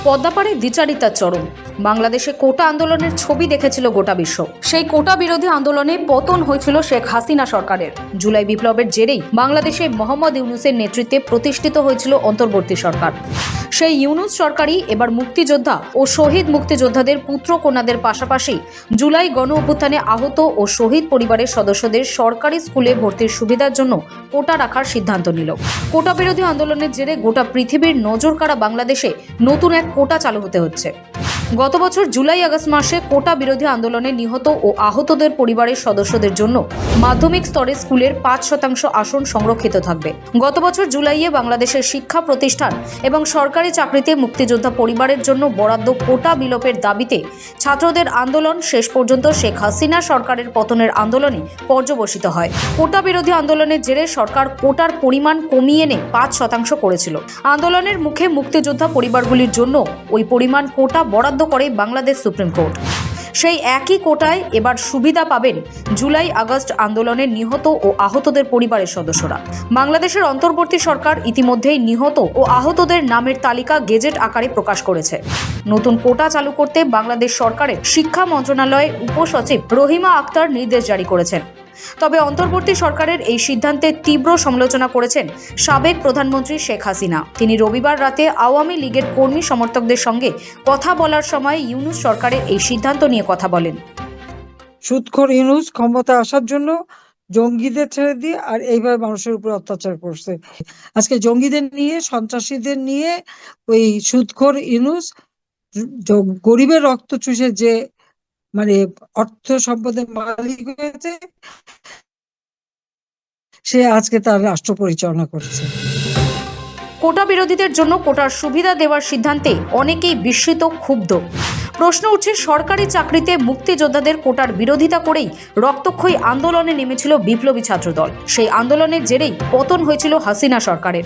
পদ্মাপাড়ে দ্বিচারিতার চরম। বাংলাদেশে কোটা আন্দোলনের ছবি দেখেছিল গোটা বিশ্ব। সেই কোটা বিরোধী আন্দোলনে পতন হয়েছিল শেখ হাসিনা সরকারের। জুলাই বিপ্লবের জেরেই বাংলাদেশে মোহাম্মদ ইউনূসের নেতৃত্বে প্রতিষ্ঠিত হয়েছিল অন্তর্বর্তী সরকার। সেই ইউনূস সরকারই এবার মুক্তিযোদ্ধা ও শহীদ মুক্তিযোদ্ধাদের পুত্র কন্যাদের পাশাপাশি জুলাই গণ অভ্যুত্থানে আহত ও শহীদ পরিবারের সদস্যদের সরকারি স্কুলে ভর্তির সুবিধার জন্য কোটা রাখার সিদ্ধান্ত নিল। কোটা বিরোধী আন্দোলনের জেরে গোটা পৃথিবীর নজর কাড়া বাংলাদেশে নতুন এক কোটা চালু হতে হচ্ছে। গত বছর জুলাই আগস্ট মাসে কোটা বিরোধী আন্দোলনে নিহত ও আহতদের পরিবারের সদস্যদের জন্য মাধ্যমিক স্তরে স্কুলের ৫% আসন সংরক্ষিত থাকবে। গত বছর জুলাইয়ে বাংলাদেশের শিক্ষা প্রতিষ্ঠান এবং সরকারি চাকরিতে মুক্তিযোদ্ধা পরিবারের জন্য বরাদ্দ কোটা বিলোপের দাবিতে ছাত্রদের আন্দোলন শেষ পর্যন্ত শেখ হাসিনা সরকারের পতনের আন্দোলনে পর্যবসিত হয়। কোটা বিরোধী আন্দোলনের জেরে সরকার কোটার পরিমাণ কমিয়ে এনে ৫% করেছিল। আন্দোলনের মুখে মুক্তিযোদ্ধা পরিবারগুলির জন্য ওই পরিমাণ কোটা বরাদ্দ করে বাংলাদেশ সুপ্রিম কোর্ট। সেই একই কোটায় এবার সুবিধা পাবেন জুলাই আগস্ট আন্দোলনের নিহত ও আহতদের পরিবারের সদস্যরা। বাংলাদেশের অন্তর্বর্তী সরকার ইতিমধ্যেই নিহত ও আহতদের নামের তালিকা গেজেট আকারে প্রকাশ করেছে। নতুন কোটা চালু করতে বাংলাদেশ সরকারের শিক্ষা মন্ত্রণালয়ের উপসচিব রহিমা আক্তার নির্দেশ জারি করেছেন। তবে অন্তর্বর্তী সরকারের এই সিদ্ধান্তে তীব্র সমালোচনা করেছেন সাবেক প্রধানমন্ত্রী শেখ হাসিনা। তিনি রবিবার রাতে আওয়ামী লীগের কর্মী সমর্থকদের সঙ্গে কথা বলার সময় ইউনূস সরকারের এই সিদ্ধান্ত নিয়ে কথা বলেন। সুদখোর ইউনূস ক্ষমতা আসার জন্য জঙ্গিদের ছেড়ে দিয়ে আর এইভাবে মানুষের উপর অত্যাচার করছে। আজকে জঙ্গিদের নিয়ে, সন্ত্রাসীদের নিয়ে ওই সুদখোর ইউনূস গরিবের রক্ত চুষে যে অর্থ সম্পদের মালিক হয়েছে, সে আজকে তার রাষ্ট্র পরিচালনা করছে। কোটা বিরোধীদের জন্য কোটার সুবিধা দেওয়ার সিদ্ধান্তে অনেকেই বিস্মিত, ক্ষুব্ধ। প্রশ্ন উঠছে, সরকারি চাকরিতে মুক্তিযোদ্ধাদের কোটার বিরোধিতা করেই রক্তক্ষয়ী আন্দোলনে নেমেছিল বিপ্লবী ছাত্রদল। সেই আন্দোলনের জেরেই পতন হয়েছিল হাসিনা সরকারের।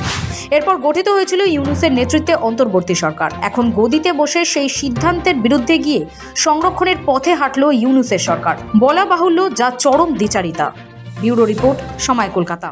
এরপর গঠিত হয়েছিল ইউনূসের নেতৃত্বে অন্তর্বর্তী সরকার। এখন গদিতে বসে সেই সিদ্ধান্তের বিরুদ্ধে গিয়ে সংরক্ষণের পথে হাঁটল ইউনূসের সরকার। বলা বাহুল্য, যা চরম দ্বিচারিতা। ব্যুরো রিপোর্ট, সময়, কলকাতা।